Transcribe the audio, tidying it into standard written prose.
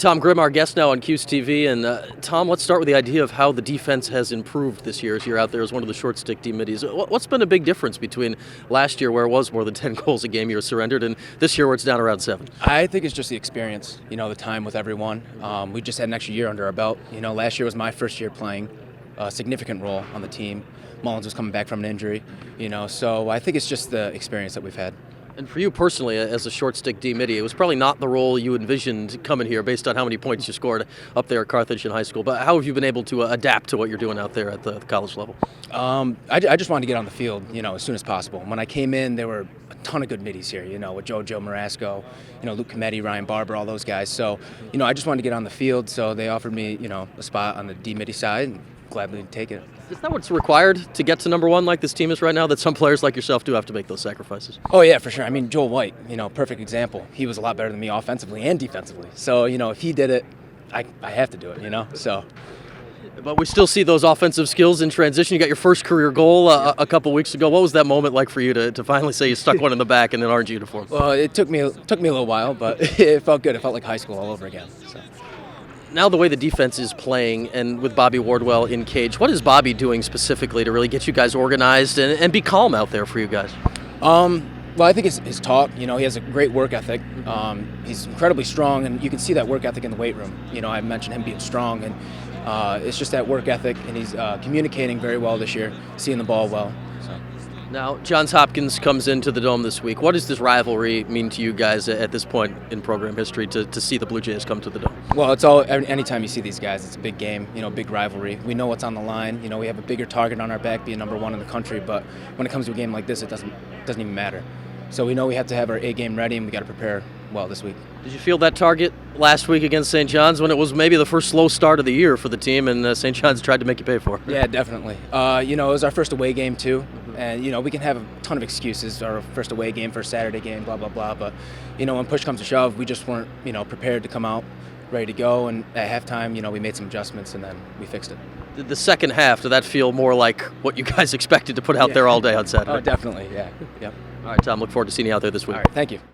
Tom Grimm, our guest now on Cuse TV. And Tom, let's start with the idea of how the defense has improved this year as you're out there as one of the short stick D middies. What's been a big difference between last year, where it was more than 10 goals a game you were surrendered, and this year where it's down around 7? I think it's just the experience, the time with everyone. We just had an extra year under our belt. Last year was my first year playing a significant role on the team. Mullins was coming back from an injury, so I think it's just the experience that we've had. And for you personally, as a short stick D middie, it was probably not the role you envisioned coming here based on how many points you scored up there at Carthage in high school. But how have you been able to adapt to what you're doing out there at the college level? I just wanted to get on the field, as soon as possible. When I came in, there were a ton of good middies here, with Joe Marasco, Luke Cometti, Ryan Barber, all those guys. So, I just wanted to get on the field. So they offered me, a spot on the D middie side, and gladly take it. Is that what's required to get to number one like this team is right now, that some players like yourself do have to make those sacrifices? Oh, yeah, for sure. I mean, Joel White, perfect example. He was a lot better than me offensively and defensively. So, if he did it, I have to do it, so. But we still see those offensive skills in transition. You got your first career goal a couple weeks ago. What was that moment like for you to finally say you stuck one in the back in an orange uniform? Well, it took me a little while, but it felt good. It felt like high school all over again. So. Now the way the defense is playing, and with Bobby Wardwell in cage, what is Bobby doing specifically to really get you guys organized and be calm out there for you guys? Well, I think his talk, he has a great work ethic. He's incredibly strong, and you can see that work ethic in the weight room. I mentioned him being strong, and it's just that work ethic, and he's communicating very well this year, seeing the ball well. So. Now, Johns Hopkins comes into the Dome this week. What does this rivalry mean to you guys at this point in program history to see the Blue Jays come to the Dome? Well, anytime you see these guys, it's a big game, big rivalry. We know what's on the line. We have a bigger target on our back, being number one in the country, but when it comes to a game like this, it doesn't even matter. So we know we have to have our A game ready, and we got to prepare well this week. Did you feel that target last week against St. John's when it was maybe the first slow start of the year for the team, and St. John's tried to make you pay for it? Yeah, definitely. It was our first away game too, and we can have a ton of excuses. Our first away game, first Saturday game, blah blah blah. But when push comes to shove, we just weren't prepared to come out ready to go. And at halftime, we made some adjustments, and then we fixed it. Did the second half, did that feel more like what you guys expected to put out there all day on Saturday? Oh, definitely, yeah. Yep. All right, Tom, look forward to seeing you out there this week. All right, thank you.